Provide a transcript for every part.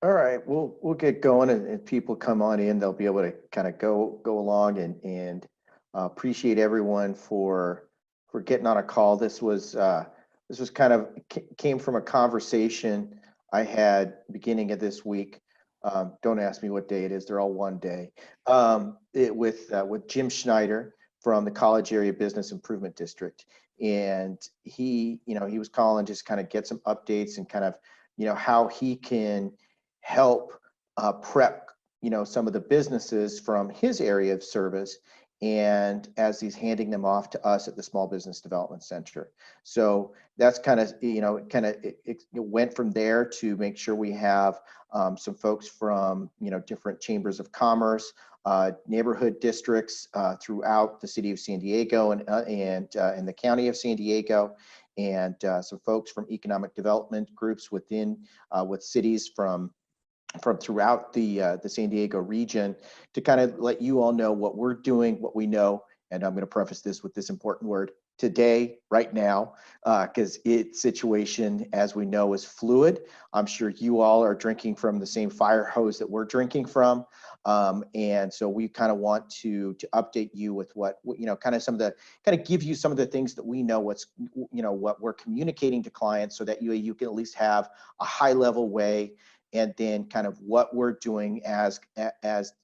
All right, we'll get going, and people come on in. They'll be able to kind of go along, and appreciate everyone for getting on a call. This was kind of came from a conversation I had beginning of this week. Don't ask me what day it is; they're all one day. With Jim Schneider from the College Area Business Improvement District, and he was calling just kind of get some updates and kind of how he can help prep some of the businesses from his area of service, and as he's handing them off to us at the Small Business Development Center. So that's kind of it went from there to make sure we have some folks from different chambers of commerce, neighborhood districts throughout the city of San Diego and in the county of San Diego, and some folks from economic development groups with cities from throughout the San Diego region, to kind of let you all know what we're doing, what we know. And I'm going to preface this with this important word: today, right now, because its situation, as we know, is fluid. I'm sure you all are drinking from the same fire hose that we're drinking from. And so we kind of want to update you with what, kind of give you some of the things that we know, what we're communicating to clients, so that you can at least have a high level way, and then kind of what we're doing as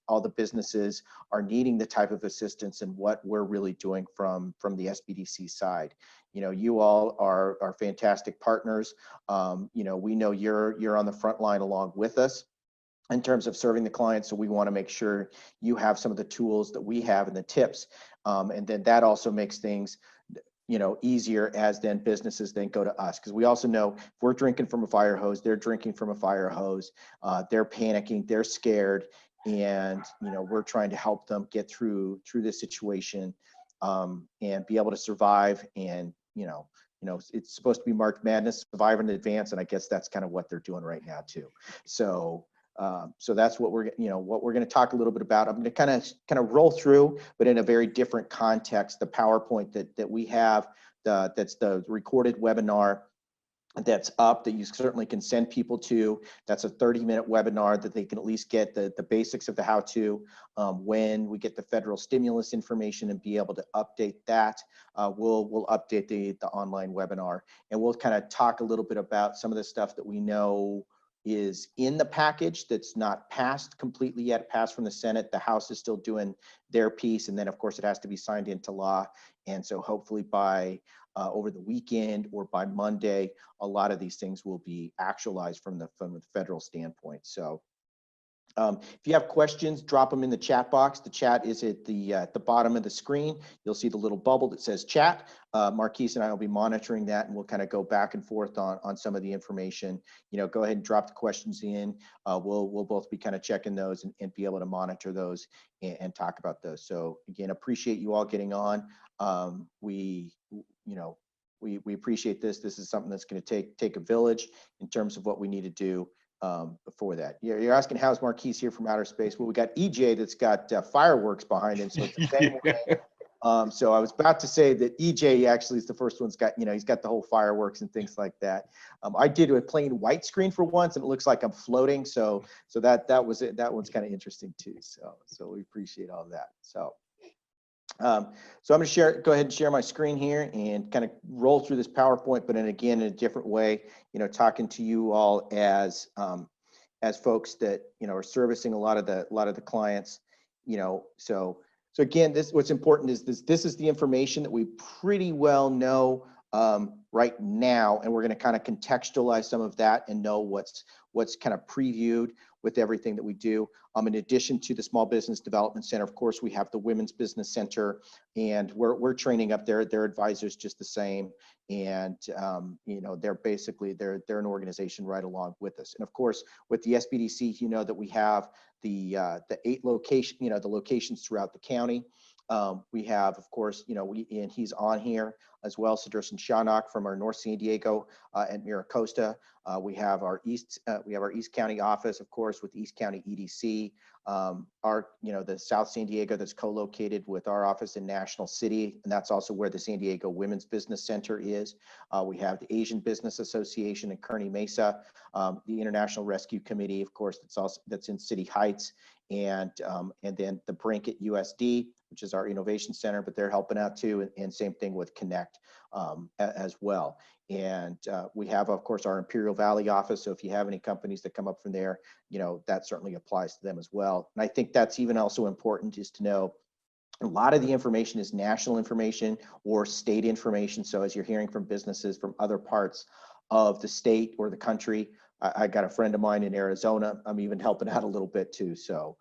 all the businesses are needing the type of assistance, and what we're really doing from the SBDC side. You all are fantastic partners. We know you're on the front line along with us in terms of serving the clients. So we want to make sure you have some of the tools that we have and the tips. And then that also makes things easier, as then businesses then go to us, because we also know if we're drinking from a fire hose, they're drinking from a fire hose, they're panicking, they're scared, and we're trying to help them get through this situation, and be able to survive. And it's supposed to be March Madness, survive in advance, and I guess that's kind of what they're doing right now too. So that's what we're going to talk a little bit about. I'm going to kind of roll through, but in a very different context, the PowerPoint that we have, that's the recorded webinar that's up, that you certainly can send people to. That's a 30-minute webinar that they can at least get the basics of the how-to. When we get the federal stimulus information and be able to update that, we'll update the online webinar, and we'll kind of talk a little bit about some of the stuff that we know is in the package that's not passed completely yet, passed from the Senate. The House is still doing their piece, and then of course it has to be signed into law. And so hopefully by over the weekend or by Monday, a lot of these things will be actualized from the federal standpoint. So if you have questions, drop them in the chat box. The chat is at the bottom of the screen. You'll see the little bubble that says chat. Marquise and I will be monitoring that, and we'll kind of go back and forth on some of the information. Go ahead and drop the questions in. We'll both be kind of checking those and be able to monitor those and talk about those. So again, appreciate you all getting on. We appreciate this. This is something that's going to take a village in terms of what we need to do. Before that, you're asking how's Marquise here from outer space. Well, we got EJ that's got fireworks behind him, so it's the same way. So I was about to say that EJ actually is the first one's got, he's got the whole fireworks and things like that. I did a plain white screen for once, and it looks like I'm floating. So that was it. That one's kind of interesting too. So we appreciate all of that. So I'm going to go ahead and share my screen here and kind of roll through this PowerPoint, but in a different way, talking to you all as folks that, are servicing a lot of the clients, so again, what's important is this is the information that we pretty well know right now, and we're going to kind of contextualize some of that and know what's kind of previewed with everything that we do. In addition to the Small Business Development Center, of course, we have the Women's Business Center, and we're training up their advisors just the same. And they're basically they're an organization right along with us. And of course, with the SBDC, that we have the 8 locations, the locations throughout the county. We have, of course, and he's on here as well, Sudarshan Shanak from our North San Diego at Miracosta. We have our East County office, of course, with the East County EDC. The South San Diego that's co-located with our office in National City, and that's also where the San Diego Women's Business Center is. We have the Asian Business Association in Kearney Mesa, the International Rescue Committee, of course, that's in City Heights, and then the Brink at USD, which is our innovation center, but they're helping out too, and same thing with Connect as well. And we have, of course, our Imperial Valley office. So if you have any companies that come up from there, that certainly applies to them as well. And I think that's even also important is to know a lot of the information is national information or state information. So as you're hearing from businesses from other parts of the state or the country, I got a friend of mine in Arizona. I'm even helping out a little bit too. So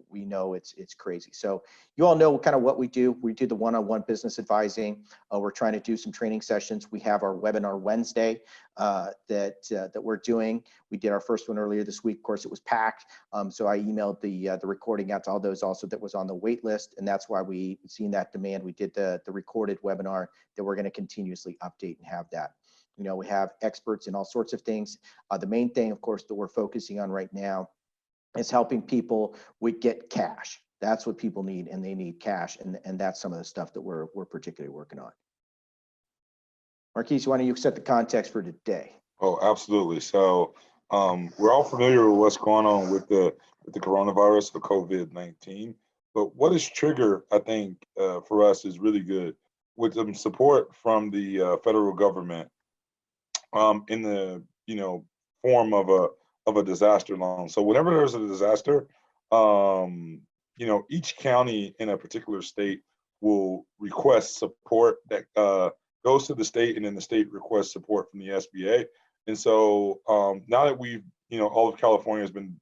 we know it's crazy. So you all know kind of what we do. We do the one-on-one business advising. We're trying to do some training sessions. We have our webinar Wednesday that we're doing. We did our first one earlier this week. Of course, it was packed. So I emailed the recording out to all those also that was on the wait list. And that's why we seen that demand. We did the recorded webinar that we're going to continuously update and have that. We have experts in all sorts of things. The main thing, of course, that we're focusing on right now is helping people get cash. That's what people need, and they need cash, and that's some of the stuff that we're particularly working on. Marquise, why don't you set the context for today? Oh, absolutely. So we're all familiar with what's going on with the coronavirus, the COVID-19. But what is trigger, I think, for us is really good with some support from the federal government in the form of a disaster loan. So whenever there's a disaster, each county in a particular state will request support that goes to the state, and then the state requests support from the SBA. And so now that we've, all of California has been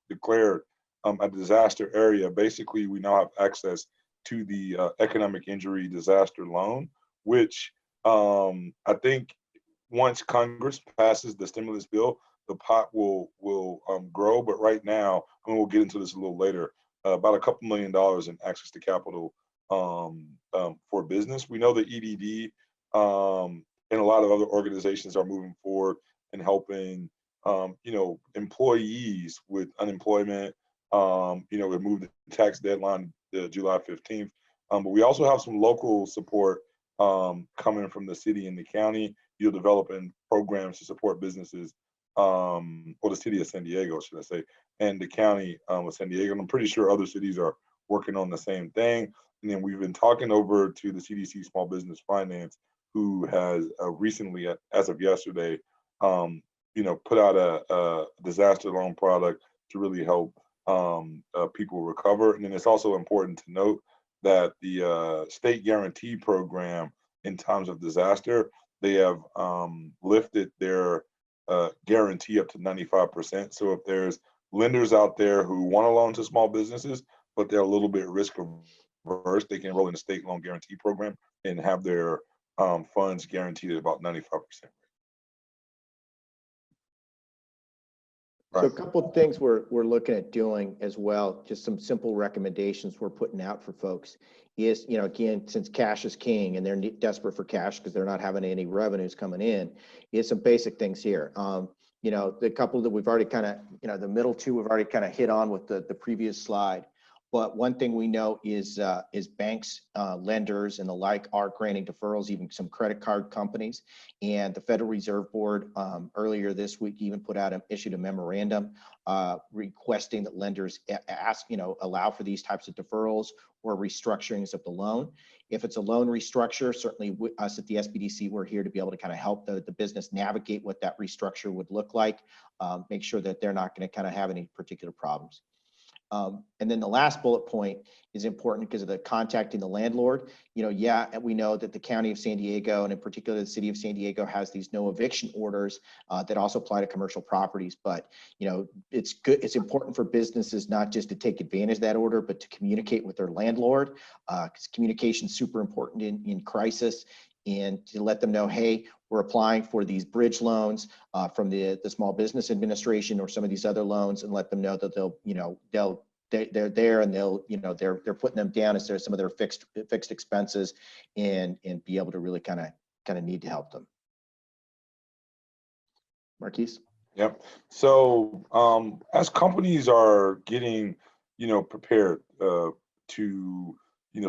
declared a disaster area, basically we now have access to the economic injury disaster loan, which I think once Congress passes the stimulus bill, the pot will grow. But right now, and we'll get into this a little later, about a couple $2 million in access to capital for business. We know the EDD and a lot of other organizations are moving forward and helping employees with unemployment. We moved the tax deadline to July 15th. But we also have some local support coming from the city and the county. You're developing programs to support businesses, or the city of San Diego, should I say, and the county of San Diego. And I'm pretty sure other cities are working on the same thing. And then we've been talking over to the CDC Small Business Finance, who has recently, as of yesterday, put out a disaster loan product to really help people recover. And then it's also important to note that the state guarantee program in times of disaster, they have lifted their guarantee up to 95%. So if there's lenders out there who want to loan to small businesses, but they're a little bit risk averse, they can enroll in the state loan guarantee program and have their funds guaranteed at about 95%. So a couple of things we're looking at doing as well, just some simple recommendations we're putting out for folks is, again, since cash is king and they're desperate for cash because they're not having any revenues coming in, is some basic things here. The couple that we've already kind of, the middle two we've already kind of hit on with the previous slide. But one thing we know is banks, lenders, and the like are granting deferrals, even some credit card companies. And the Federal Reserve Board earlier this week even issued a memorandum requesting that lenders allow for these types of deferrals or restructurings of the loan. If it's a loan restructure, certainly us at the SBDC, we're here to be able to kind of help the business navigate what that restructure would look like, make sure that they're not going to kind of have any particular problems. And then the last bullet point is important because of the contacting the landlord. We know that the County of San Diego, and in particular the City of San Diego, has these no eviction orders that also apply to commercial properties. But it's good. It's important for businesses not just to take advantage of that order, but to communicate with their landlord, because communication is super important in crisis. And to let them know, hey, we're applying for these bridge loans from the Small Business Administration or some of these other loans, and let them know that they'll they're there, and they'll, they're putting them down as some of their fixed expenses, and be able to really kind of need to help them. Marquise? Yep. So as companies are getting, prepared to,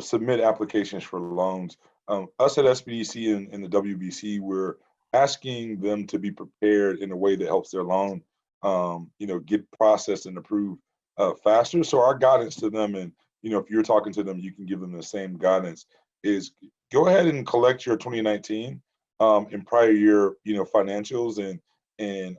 submit applications for loans, us at SBDC and the WBC, we're asking them to be prepared in a way that helps their loan, get processed and approved faster. So our guidance to them, and if you're talking to them, you can give them the same guidance, is go ahead and collect your 2019 and prior year, financials, and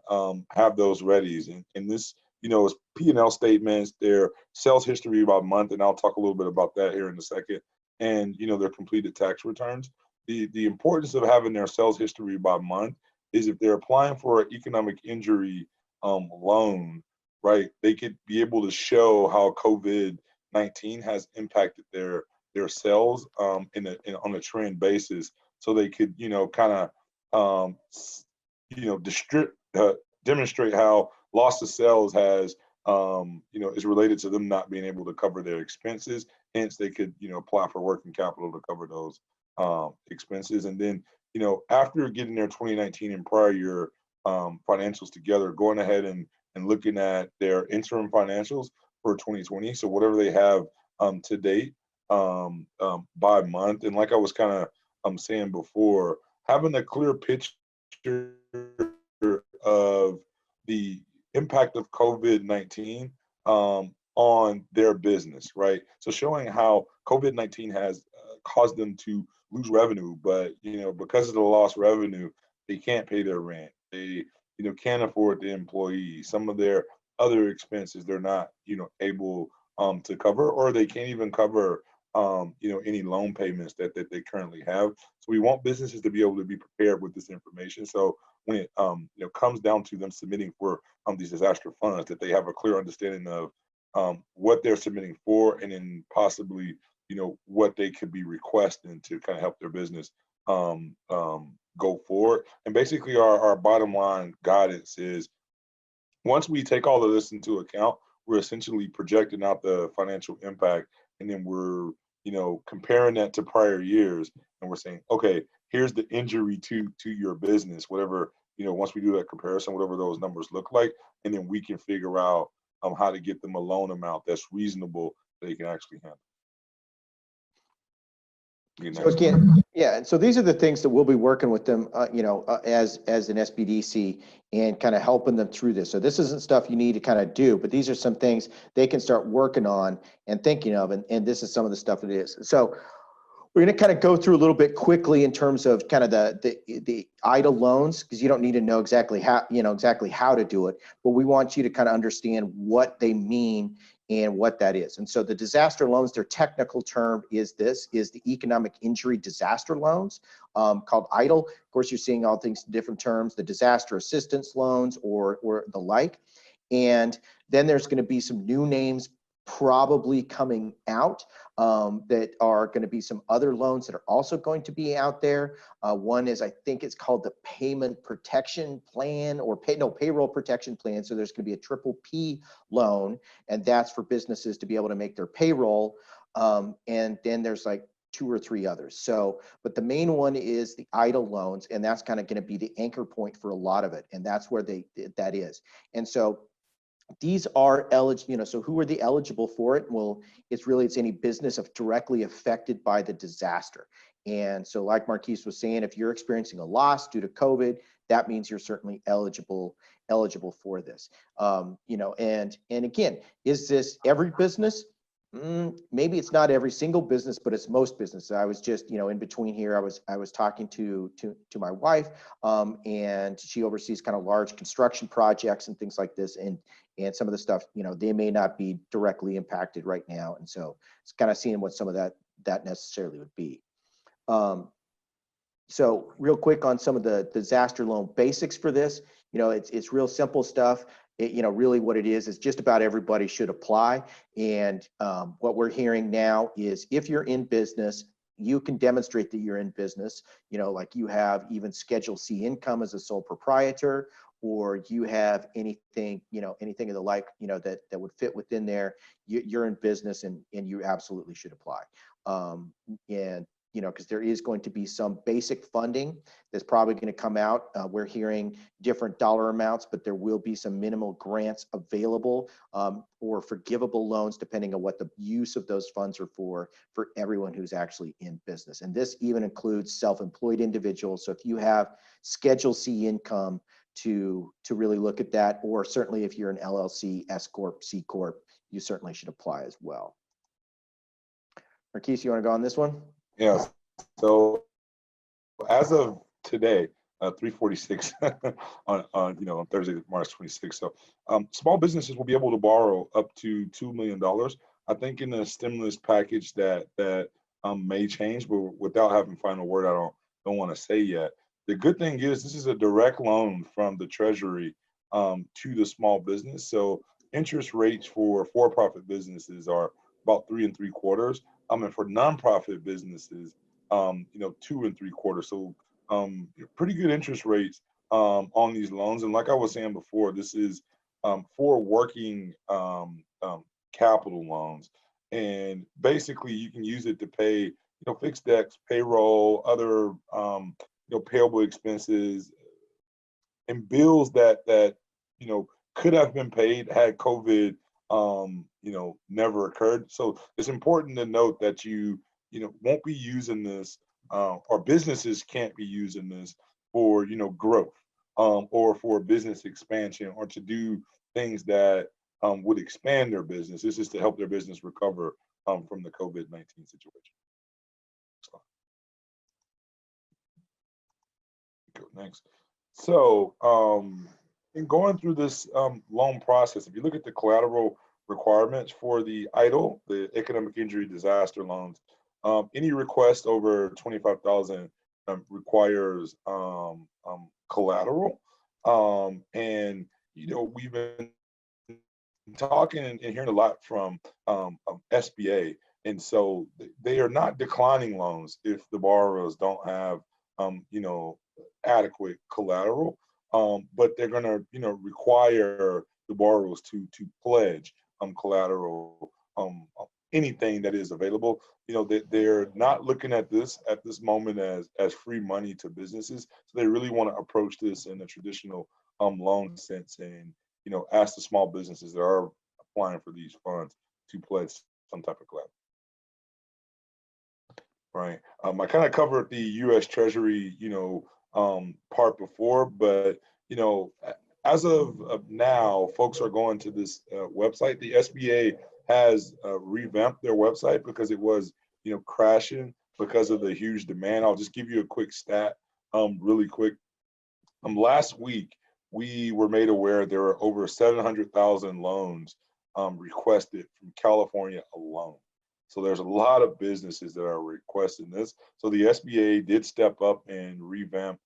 have those ready. And this, is P&L statements, their sales history by month, and I'll talk a little bit about that here in a second, and their completed tax returns. The importance of having their sales history by month is if they're applying for an economic injury loan, right, they could be able to show how COVID-19 has impacted their sales on a trend basis, so they could kind of demonstrate how loss of sales has is related to them not being able to cover their expenses. Hence, they could apply for working capital to cover those expenses. And then after getting their 2019 and prior year financials together, going ahead and looking at their interim financials for 2020. So whatever they have to date by month. And like I was kind of saying before, having a clear picture of the impact of COVID-19 on their business, right? So showing how COVID-19 has caused them to lose revenue, but because of the lost revenue, they can't pay their rent. They can't afford the employees. Some of their other expenses they're not able to cover, or they can't even cover any loan payments that they currently have. So we want businesses to be able to be prepared with this information. So when it comes down to them submitting for these disaster funds, that they have a clear understanding of what they're submitting for, and then possibly what they could be requesting to kind of help their business go forward. And basically our bottom line guidance is, once we take all of this into account, we're essentially projecting out the financial impact, and then we're comparing that to prior years, and we're saying, okay, here's the injury to your business, whatever, once we do that comparison, whatever those numbers look like, and then we can figure out how to get them a loan amount that's reasonable that they can actually handle. So again, yeah, and so these are the things that we'll be working with them, as an SBDC, and kind of helping them through this. So this isn't stuff you need to kind of do, but these are some things they can start working on and thinking of, and this is some of the stuff it is. So we're going to kind of go through a little bit quickly in terms of kind of the EIDL loans, because you don't need to know exactly how to do it, but we want you to kind of understand what they mean and what that is. And so the disaster loans, their technical term is the economic injury disaster loans, called EIDL. Of course, you're seeing all things in different terms, the disaster assistance loans or the like. And then there's going to be some new names probably coming out that are going to be some other loans that are also going to be out there. One is, I think it's called the Payment Protection Plan, or Payroll Protection Plan. So there's going to be a triple P loan, and that's for businesses to be able to make their payroll. And then there's like 2 or 3 others. So, but the main one is the EIDL loans, and that's kind of going to be the anchor point for a lot of it. And that's where that is. And so these are eligible, so who are the eligible for it? Well, it's any business directly affected by the disaster. And so like Marquise was saying, if you're experiencing a loss due to COVID, that means you're certainly eligible for this. And again, is this every business? Maybe it's not every single business, but it's most businesses. I was just, in between here, I was talking to my wife, and she oversees kind of large construction projects and things like this. And some of the stuff, they may not be directly impacted right now. And so it's kind of seeing what some of that necessarily would be. So real quick on some of the disaster loan basics for this, it's real simple stuff. Really what it is just about everybody should apply. And what we're hearing now is, if you're in business, you can demonstrate that you're in business, like you have even Schedule C income as a sole proprietor, or you have anything, anything of the like, that would fit within there, you're in business, and you absolutely should apply. And because there is going to be some basic funding that's probably going to come out. We're hearing different dollar amounts, but there will be some minimal grants available, or forgivable loans, depending on what the use of those funds are for everyone who's actually in business. And this even includes self-employed individuals. So if you have Schedule C income, to really look at that, or certainly if you're an LLC, S Corp, C Corp, you certainly should apply as well. Marquise, you want to go on this one? Yes. So as of today, 3:46 on Thursday, March 26th. So small businesses will be able to borrow up to $2 million. I think in the stimulus package that may change, but without having final word, I don't want to say yet. The good thing is this is a direct loan from the Treasury to the small business. So interest rates for for-profit businesses are about 3 3/4. And for nonprofit businesses, 2 3/4. So pretty good interest rates on these loans. And like I was saying before, this is for working capital loans. And basically you can use it to pay, fixed debts, payroll, other payable expenses, and bills that could have been paid had COVID never occurred. So it's important to note that you won't be using this, or businesses can't be using this for growth, or for business expansion, or to do things that would expand their business. This is to help their business recover from the COVID-19 situation. Go next. So in going through this loan process, if you look at the collateral requirements for the EIDL, the economic injury disaster loans, any request over 25,000 requires collateral. And we've been talking and hearing a lot from SBA, and so they are not declining loans if the borrowers don't have adequate collateral, but they're going to require the borrowers to pledge collateral, anything that is available. They're not looking at this moment as free money to businesses, so they really want to approach this in a traditional loan sense, and ask the small businesses that are applying for these funds to pledge some type of collateral. Right. I kind of covered the U.S. Treasury, part before, but as of now, folks are going to this website. The SBA has revamped their website because it was, crashing because of the huge demand. I'll just give you a quick stat, really quick. Last week, we were made aware there were over 700,000 loans requested from California alone. So there's a lot of businesses that are requesting this. So the SBA did step up and revamp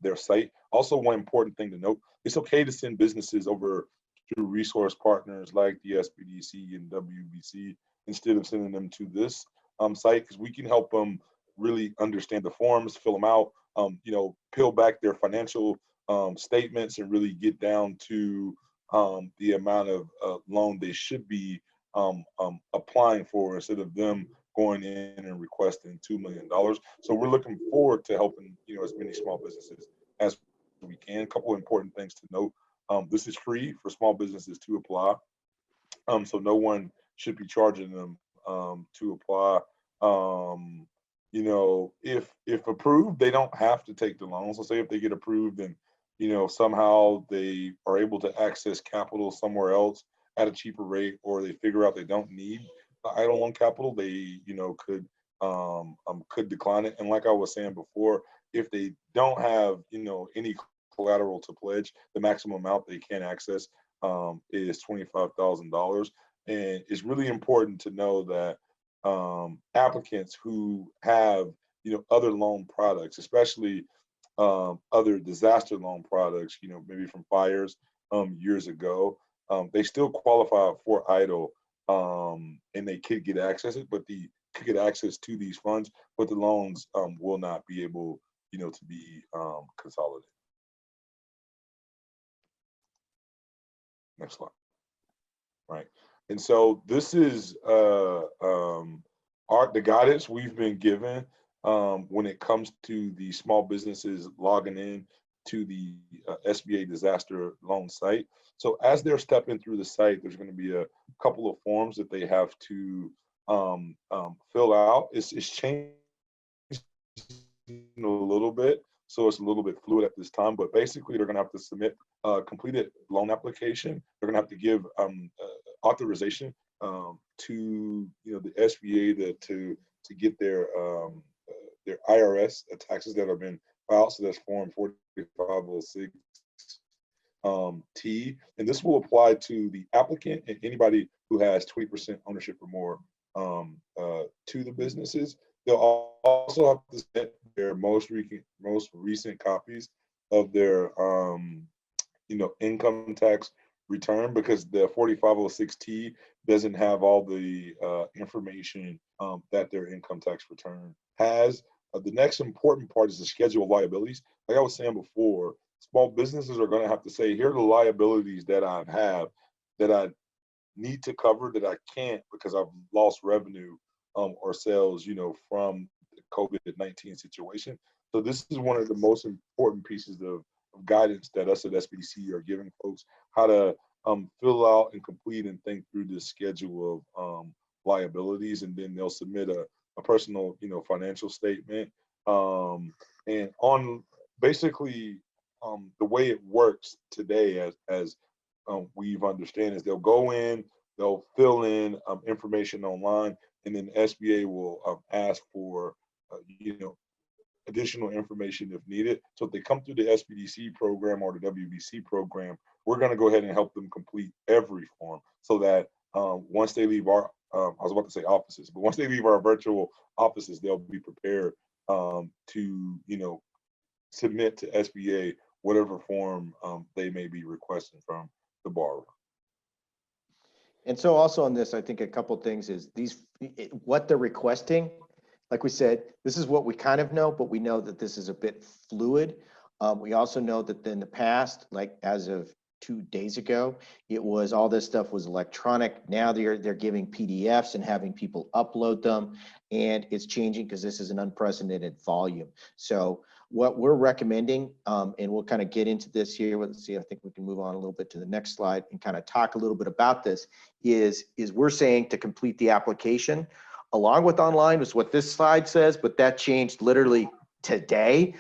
their site. Also, one important thing to note, it's okay to send businesses over to resource partners like the SBDC and WBC instead of sending them to this site, because we can help them really understand the forms, fill them out, peel back their financial statements, and really get down to the amount of loan they should be applying for, instead of them going in and requesting $2 million. So we're looking forward to helping as many small businesses as we can. A couple of important things to note: this is free for small businesses to apply, so no one should be charging them to apply. If approved, they don't have to take the loan. So say if they get approved and somehow they are able to access capital somewhere else at a cheaper rate, or they figure out they don't need the EIDL loan capital, they could decline it. And like I was saying before, if they don't have any collateral to pledge, the maximum amount they can access is $25,000. And it's really important to know that applicants who have other loan products, especially other disaster loan products, maybe from fires years ago, they still qualify for EIDL and they could get access to these funds, but the loans will not be able, to be consolidated. Next slide. Right. And so this is the guidance we've been given when it comes to the small businesses logging in to the SBA disaster loan site. So as they're stepping through the site, there's going to be a couple of forms that they have to fill out. It's changed a little bit, so it's a little bit fluid at this time, but basically they're going to have to submit a completed loan application. They're going to have to give authorization to the SBA to get their IRS taxes that have been filed. So that's Form 4506 T, and this will apply to the applicant and anybody who has 20% ownership or more to the businesses. They'll also have to send their most recent copies of their income tax return, because the 4506T doesn't have all the information that their income tax return has. The next important part is the schedule of liabilities. Like I was saying before, small businesses are going to have to say, here are the liabilities that I have that I need to cover that I can't because I've lost revenue or sales, from the COVID-19 situation. So this is one of the most important pieces of guidance that us at SBDC are giving folks, how to fill out and complete and think through this schedule of liabilities, and then they'll submit a personal, financial statement. And on basically the way it works today, as we've understand, is they'll go in, they'll fill in information online, and then SBA will ask for additional information if needed. So if they come through the SBDC program or the WBC program, we're going to go ahead and help them complete every form, so that once they leave our, I was about to say offices, but once they leave our virtual offices, they'll be prepared to, submit to SBA whatever form they may be requesting from the borrower. And so also on this, I think a couple of things is what they're requesting. Like we said, this is what we kind of know, but we know that this is a bit fluid. We also know that in the past, like as of 2 days ago, it was all this stuff was electronic. Now they're giving PDFs and having people upload them, and it's changing because this is an unprecedented volume. So what we're recommending, and we'll kind of get into this here. Let's see, I think we can move on a little bit to the next slide and kind of talk a little bit about this, is we're saying to complete the application along with online, is what this slide says, but that changed literally today.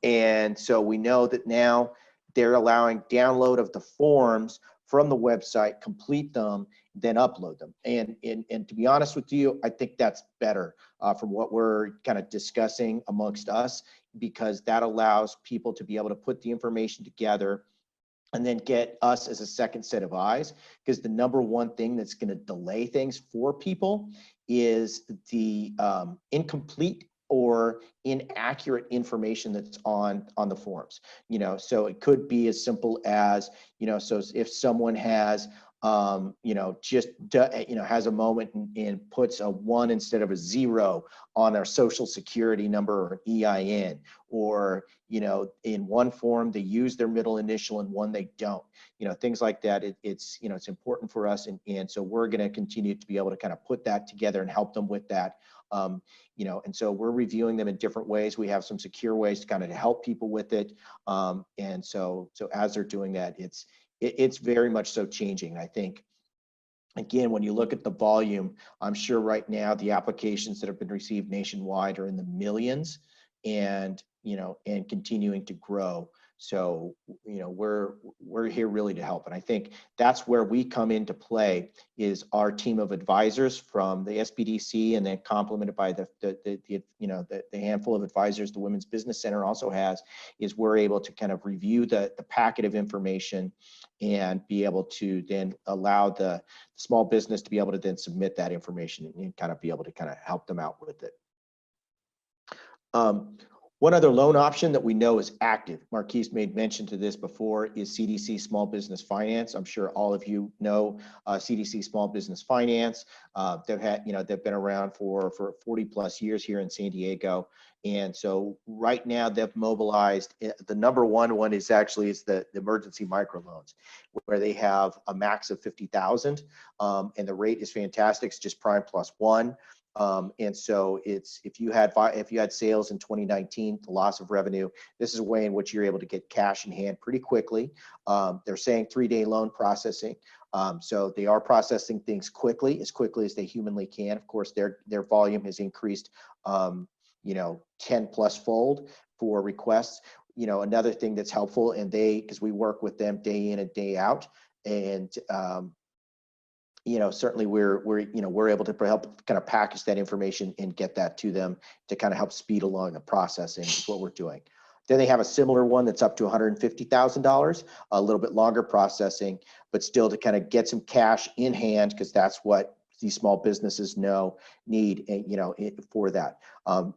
And so we know that now they're allowing download of the forms from the website, complete them, then upload them. And to be honest with you, I think that's better from what we're kind of discussing amongst us, because that allows people to be able to put the information together and then get us as a second set of eyes. Because the number one thing that's going to delay things for people is the incomplete or inaccurate information that's on the forms. So it could be as simple as, so if someone has has a moment and puts a 1 instead of a 0 on their social security number or EIN, or in one form they use their middle initial and one they don't, things like that. It's important for us, and so we're going to continue to be able to kind of put that together and help them with that. And so we're reviewing them in different ways. We have some secure ways to kind of help people with it, and so as they're doing that, it's very much so changing. I think, again, when you look at the volume, I'm sure right now the applications that have been received nationwide are in the millions, and and continuing to grow. So we're here really to help, and I think that's where we come into play, is our team of advisors from the SBDC, and then complemented by the handful of advisors the Women's Business Center also has. Is we're able to kind of review the packet of information and be able to then allow the small business to be able to then submit that information and kind of be able to kind of help them out with it. One other loan option that we know is active, Marquise made mention to this before, is CDC Small Business Finance. I'm sure all of you know CDC Small Business Finance. They've been around for 40 plus years here in San Diego. And so right now they've mobilized, the number one is the emergency microloans, where they have a max of 50,000, and the rate is fantastic. It's just prime plus one. And so it's, if you had sales in 2019, the loss of revenue, this is a way in which you're able to get cash in hand pretty quickly. They're saying 3-day loan processing. So they are processing things quickly as they humanly can. Of course, their volume has increased, 10 plus fold for requests. Another thing that's helpful, and because we work with them day in and day out, and certainly we're able to help kind of package that information and get that to them to kind of help speed along the processing is what we're doing. Then they have a similar one that's up to $150,000, a little bit longer processing, but still to kind of get some cash in hand, because that's what these small businesses need, for that.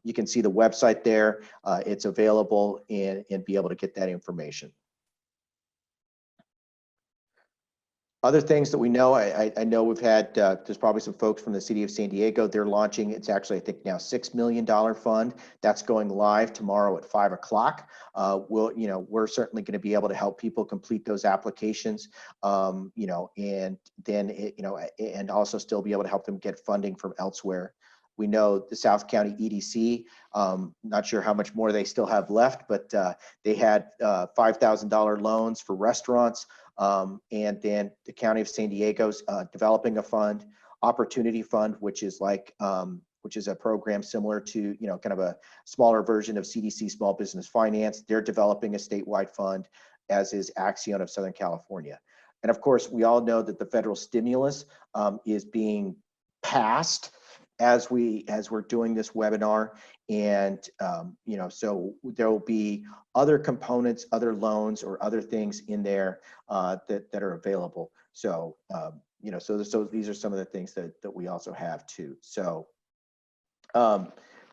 You can see the website there. It's available, and be able to get that information. Other things that we know, I know we've had, there's probably some folks from the city of San Diego. They're launching, it's actually, I think now $6 million fund. That's going live tomorrow at 5 o'clock. We're certainly going to be able to help people complete those applications, and then, and also still be able to help them get funding from elsewhere. We know the South County EDC, not sure how much more they still have left, but they had $5,000 loans for restaurants. And then the County of San Diego's developing a fund, Opportunity Fund, which is a program similar to, kind of a smaller version of CDC Small Business Finance. They're developing a statewide fund, as is Axion of Southern California. And of course, we all know that the federal stimulus is being passed as we're doing this webinar. And, so there will be other components, other loans, or other things in there that are available. So, so these are some of the things that we also have too. So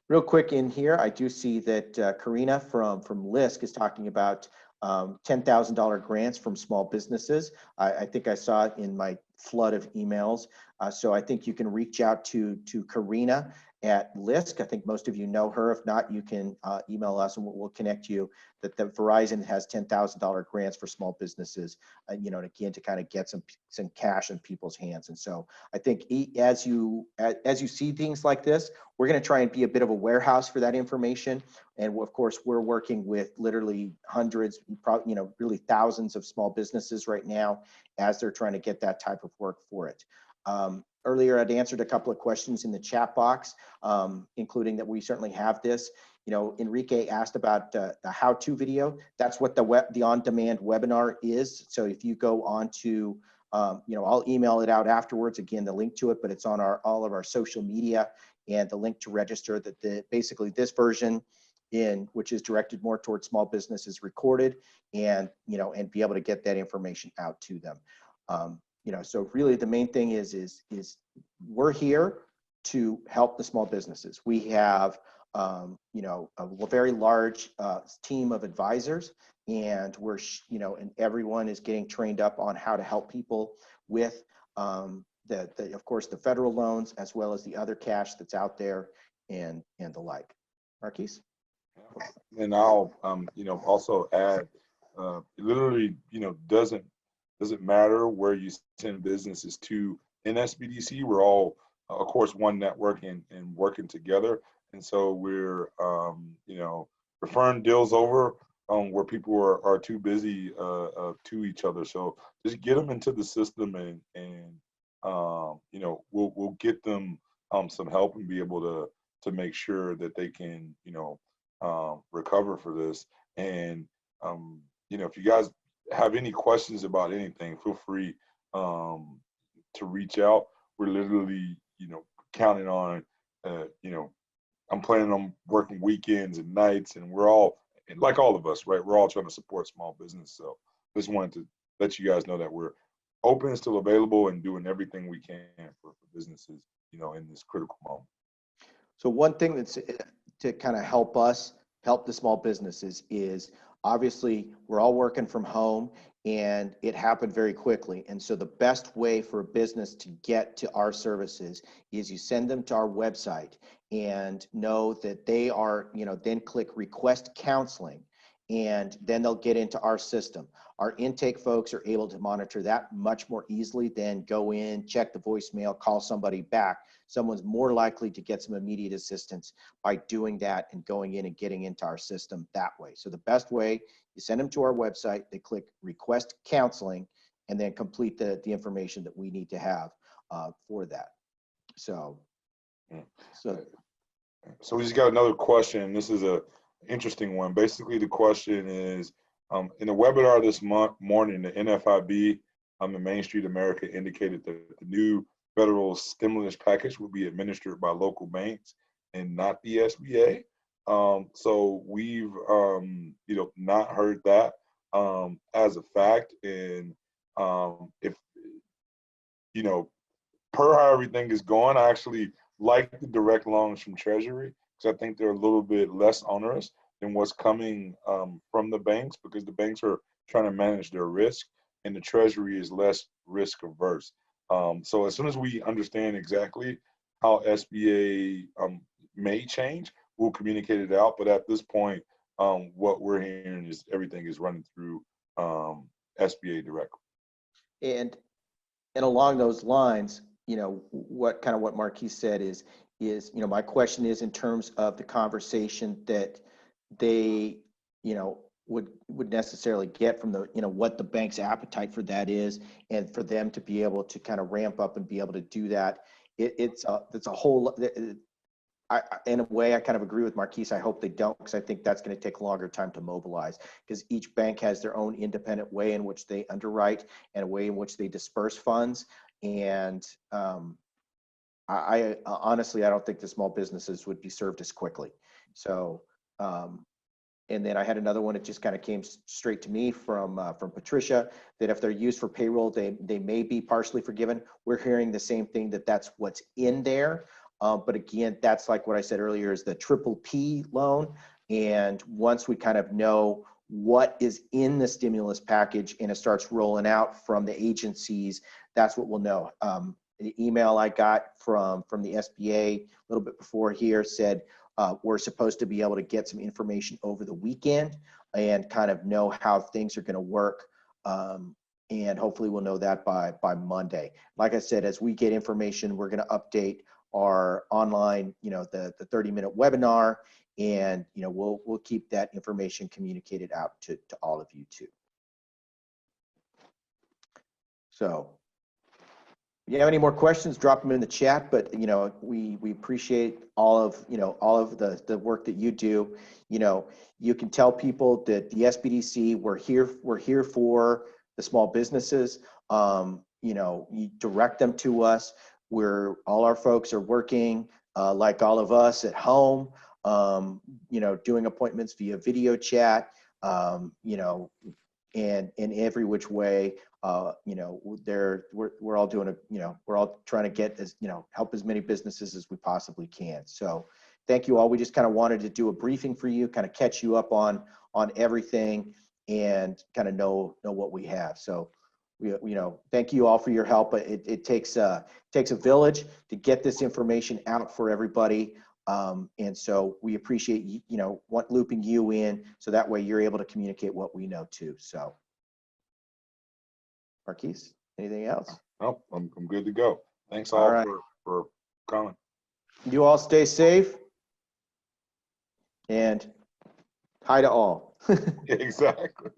real quick in here, I do see that Karina from LISC is talking about $10,000 grants from small businesses. I think I saw it in my flood of emails. So I think you can reach out to Karina at LISC. I think most of you know her. If not, you can email us and we'll connect you. That Verizon has $10,000 grants for small businesses, and again, to kind of get some cash in people's hands. And so I think as you see things like this, we're going to try and be a bit of a warehouse for that information. And of course, we're working with literally hundreds, really thousands of small businesses right now as they're trying to get that type of work for it. Earlier, I'd answered a couple of questions in the chat box, including that we certainly have this. Enrique asked about the how-to video. That's what the on-demand webinar is. So if you go on to, I'll email it out afterwards. Again, the link to it, but it's on all of our social media, and the link to register. That basically this version, which is directed more towards small businesses, recorded, and and be able to get that information out to them. So really the main thing is we're here to help the small businesses. We have, a very large team of advisors, and and everyone is getting trained up on how to help people with of course, the federal loans, as well as the other cash that's out there, and the like. Marquise? And I'll, also add, literally, doesn't matter where you send businesses to in SBDC. We're all, of course, one network and working together. And so we're, referring deals over where people are too busy to each other. So just get them into the system, and we'll get them some help and be able to make sure that they can, recover for this. And, if you guys have any questions about anything, feel free to reach out. We're literally, counting on, I'm planning on working weekends and nights, and we're all, like all of us, right? We're all trying to support small business. So just wanted to let you guys know that we're open, still available, and doing everything we can for businesses, in this critical moment. So one thing that's to kind of help us help the small businesses is obviously we're all working from home and it happened very quickly. And so the best way for a business to get to our services is you send them to our website and know that they are, then click request counseling, and then they'll get into our system. Our intake folks are able to monitor that much more easily than go in, check the voicemail, call somebody back. Someone's more likely to get some immediate assistance by doing that and going in and getting into our system that way. So the best way, you send them to our website, they click request counseling, and then complete the information that we need to have for that. So we just got another question. This is a interesting one. Basically, the question is, in the webinar this morning, the NFIB in Main Street America indicated that the new federal stimulus package will be administered by local banks and not the SBA. So we've, not heard that as a fact. And if, per how everything is going, I actually like the direct loans from Treasury because I think they're a little bit less onerous than what's coming from the banks, because the banks are trying to manage their risk and the Treasury is less risk averse. So as soon as we understand exactly how SBA may change, we'll communicate it out. But at this point, what we're hearing is everything is running through SBA directly. And along those lines, what Marquis said is, my question is in terms of the conversation that they, would necessarily get from the, what the bank's appetite for that is, and for them to be able to kind of ramp up and be able to do that. It's a whole, in a way, I kind of agree with Marquis. I hope they don't, because I think that's going to take a longer time to mobilize, because each bank has their own independent way in which they underwrite and a way in which they disperse funds. And I honestly, I don't think the small businesses would be served as quickly. So, and then I had another one that just kind of came straight to me from Patricia, that if they're used for payroll, they may be partially forgiven. We're hearing the same thing, that that's what's in there. But again, that's like what I said earlier, is the PPP loan. And once we kind of know what is in the stimulus package and it starts rolling out from the agencies, that's what we'll know. The email I got from the SBA a little bit before here said, we're supposed to be able to get some information over the weekend and kind of know how things are going to work. And hopefully we'll know that by Monday. Like I said, as we get information, we're going to update our online, the 30-minute webinar, and we'll keep that information communicated out to all of you too. So if you have any more questions, drop them in the chat. But we appreciate all of the work that you do. You can tell people that the SBDC, we're here for the small businesses. You direct them to us. All our folks are working like all of us at home, doing appointments via video chat, and in every which way. We're all doing we're all trying to get help as many businesses as we possibly can. So thank you all. We just kind of wanted to do a briefing for you, kind of catch you up on everything, and kind of know what we have. So thank you all for your help. It takes a village to get this information out for everybody. And so we appreciate looping you in, so that way you're able to communicate what we know too. So Marquis, anything else? No, I'm good to go. Thanks all right for coming. You all stay safe, and hi to all. Exactly.